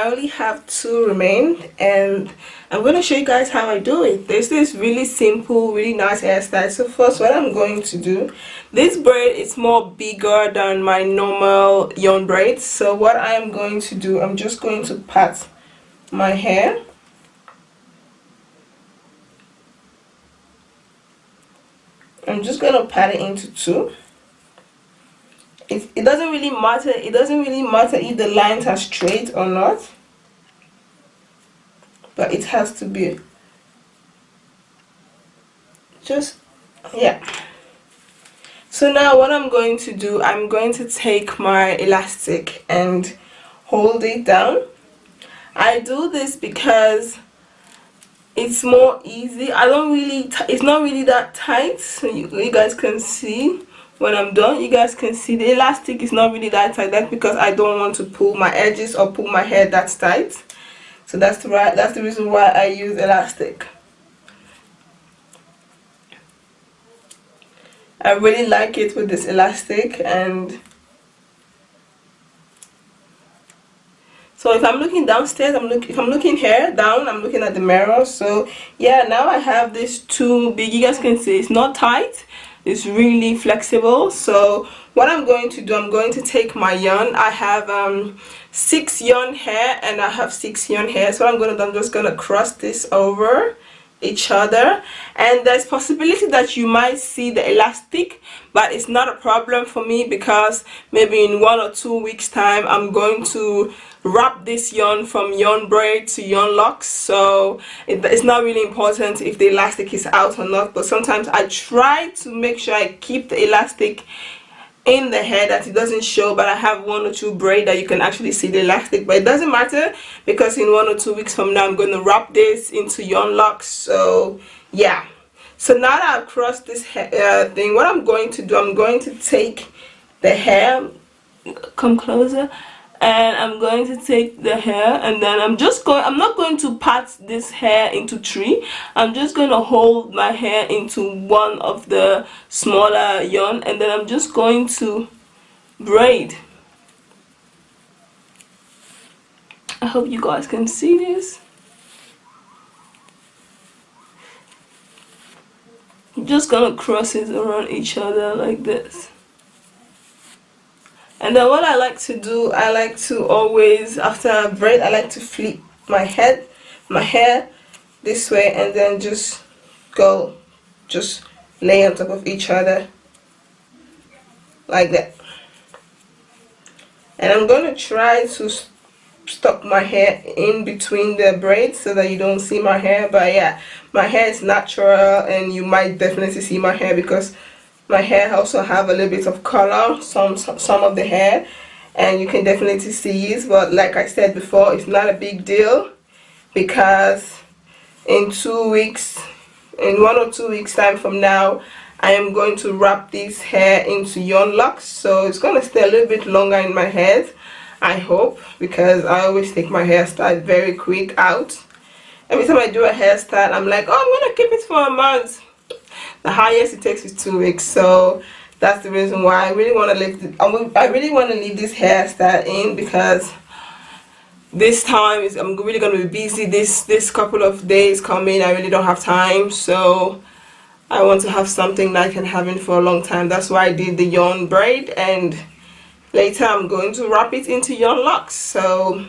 only have 2 remain, and I'm going to show you guys how I do it. This is really simple, really nice hairstyle. So first, what I'm going to do, this braid is more bigger than my normal yarn braids. So what I am going to do, I'm just going to pat my hair. I'm just going to pat it into 2. It doesn't really matter. It doesn't really matter if the lines are straight or not, but it has to be just, yeah. So now what I'm going to do, I'm going to take my elastic and hold it down. I do this because it's more easy. I don't really, it's not really that tight, so you guys can see. When I'm done, you guys can see the elastic is not really that tight. That's because I don't want to pull my edges or pull my hair that tight. So that's the reason why I use elastic. I really like it with this elastic. And so if I'm looking downstairs, if I'm looking here down, I'm looking at the mirror. So yeah, now I have this 2 big. You guys can see it's not tight. It's really flexible. So what I'm going to do, I'm going to take my yarn. I have 6 yarn hair and I have 6 yarn hair. So what I'm going to do, I'm just going to cross this over each other, and there's possibility that you might see the elastic, but it's not a problem for me because maybe in 1 or 2 weeks time I'm going to wrap this yarn from yarn braid to yarn locks. So it's not really important if the elastic is out or not, but sometimes I try to make sure I keep the elastic in the hair, that it doesn't show, but I have 1 or 2 braid that you can actually see the elastic. But it doesn't matter because in 1 or 2 weeks from now I'm going to wrap this into yarn locks. So yeah, so now that I've crossed this thing, what I'm going to do, I'm going to take the hair, come closer, and I'm going to take the hair, and then I'm not going to pat this hair into 3. I'm just going to hold my hair into 1 of the smaller yarn, and then I'm just going to braid. I hope you guys can see this. I'm just gonna cross it around each other like this. And then what I like to do, I like to always, after I braid, I like to flip my hair this way, and then just lay on top of each other like that. And I'm going to try to stuck my hair in between the braids so that you don't see my hair. But yeah, my hair is natural and you might definitely see my hair because my hair also have a little bit of color, some of the hair, and you can definitely see it. But like I said before, it's not a big deal because in 2 weeks, in 1 or 2 weeks time from now, I am going to wrap this hair into yarn locks, so it's going to stay a little bit longer in my head, I hope, because I always take my hairstyle very quick out. Every time I do a hairstyle, I'm like, oh, I'm going to keep it for a month. The highest it takes is 2 weeks, so that's the reason why I really want to leave this hairstyle in, because this time I'm really going to be busy this couple of days coming. I really don't have time, so I want to have something that I can have in for a long time. That's why I did the yarn braid, and later I'm going to wrap it into yarn locks. So,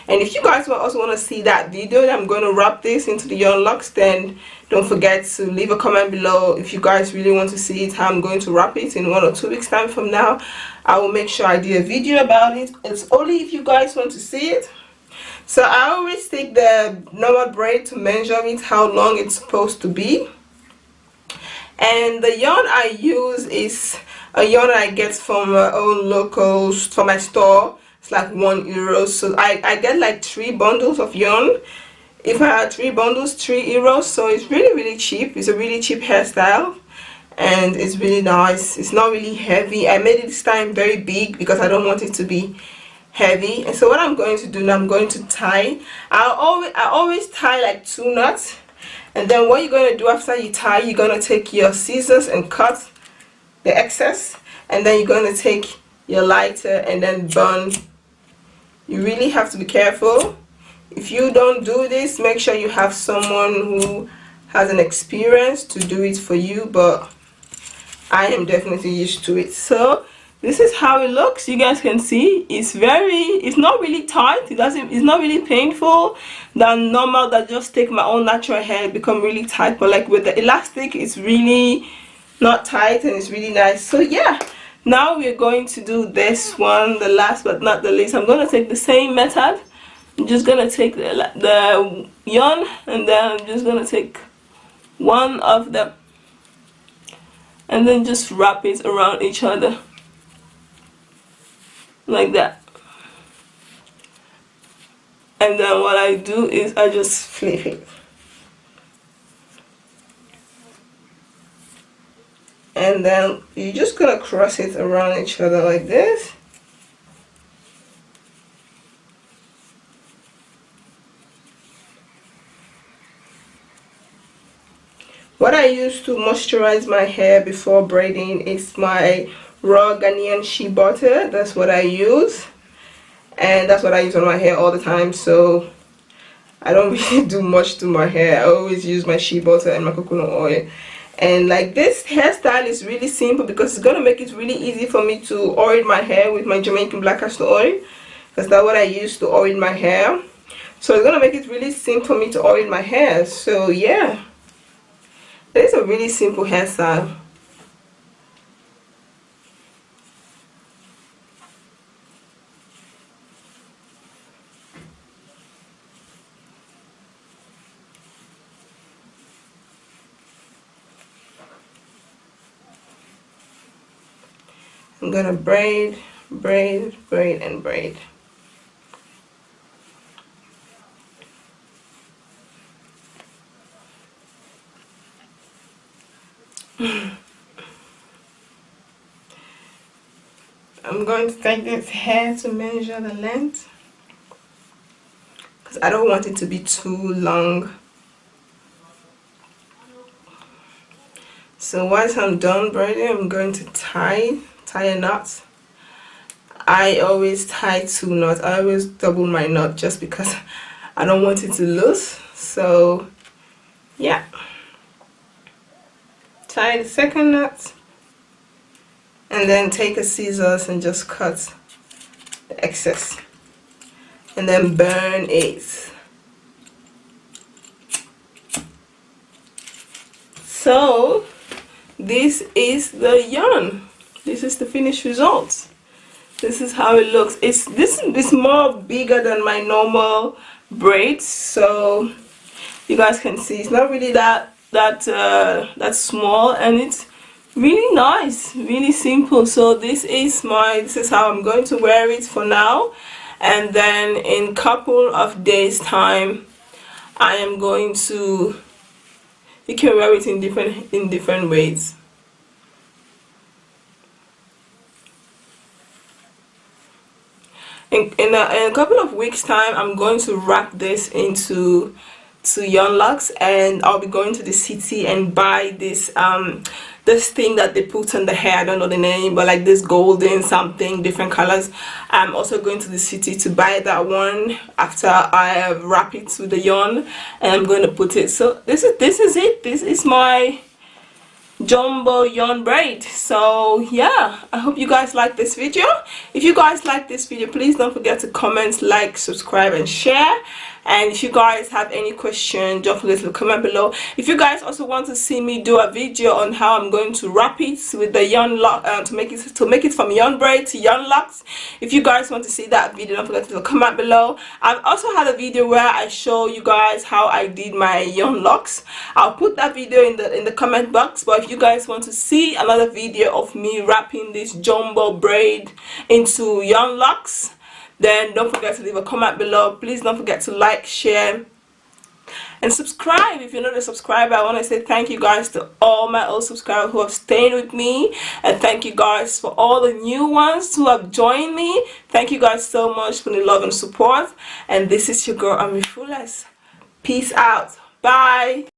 and if you guys also want to see that video that I'm going to wrap this into the yarn locks, then don't forget to leave a comment below if you guys really want to see it, how I'm going to wrap it in 1 or 2 weeks time from now. I will make sure I do a video about it. It's only if you guys want to see it. So I always take the normal braid to measure it, how long it's supposed to be. And the yarn I use is a yarn I get from my own locals, from my store. It's like €1. So I get like 3 bundles of yarn. If I had 3 bundles, €3. So it's really cheap. It's a really cheap hairstyle, and it's really nice. It's not really heavy. I made it this time very big because I don't want it to be heavy. And so what I'm going to do now, I'm going to tie. I always tie like 2 knots. And then what you're going to do after you tie, you're going to take your scissors and cut the excess, and then you're going to take your lighter and then burn. You really have to be careful If you don't do this, make sure you have someone who has an experience to do it for you, but I am definitely used to it. So this is how it looks. You guys can see it's not really tight. It's not really painful than normal, that just take my own natural hair become really tight, but like with the elastic it's really not tight and it's really nice. So yeah, now we're going to do this one, the last but not the least. I'm going to take the same method. I'm just going to take the yarn, and then I'm just going to take one of them and then just wrap it around each other like that. And then what I do is I just flip it, and then you're just gonna cross it around each other like this. What I use to moisturize my hair before braiding is my raw Ghanaian shea butter. That's what I use, and that's what I use on my hair all the time. So I don't really do much to my hair. I always use my shea butter and my coconut oil. And like, this hairstyle is really simple because it's gonna make it really easy for me to oil my hair with my Jamaican black castor oil, because that's what I use to oil my hair. So it's gonna make it really simple for me to oil my hair. So yeah, it's a really simple hairstyle. I'm gonna braid, braid, braid, and braid. I'm going to take this hair to measure the length, because I don't want it to be too long. So once I'm done braiding, I'm going to tie a knot. I always tie 2 knots. I always double my knot just because I don't want it to loose. So yeah, tie the second knot, and then take a scissors and just cut the excess, and then burn it. So this is the yarn. This is the finished result. This is how it looks. This is more bigger than my normal braids, so you guys can see it's not really that small, and it's really nice, really simple. So this is how I'm going to wear it for now, and then in couple of days time I am going to, you can wear it in different ways. In a couple of weeks time I'm going to wrap this into yarn locks, and I'll be going to the city and buy this this thing that they put on the hair. I don't know the name, but like this golden something, different colors. I'm also going to the city to buy that one after I wrap it with the yarn, and I'm going to put it. So this is it. This is my jumbo yarn braid. So yeah, I hope you guys like this video. If you guys like this video, please don't forget to comment, like, subscribe, and share. And if you guys have any question, don't forget to comment below. If you guys also want to see me do a video on how I'm going to wrap it with the yarn lock, to make it from yarn braid to yarn locks, if you guys want to see that video, don't forget to comment below. I've also had a video where I show you guys how I did my yarn locks. I'll put that video in the comment box. But if you guys want to see another video of me wrapping this jumbo braid into yarn locks, then don't forget to leave a comment below. Please don't forget to like, share, and subscribe if you're not a subscriber. I want to say thank you guys to all my old subscribers who have stayed with me, and thank you guys for all the new ones who have joined me. Thank you guys so much for the love and support. And this is your girl AMIFULLEST. Peace out. Bye.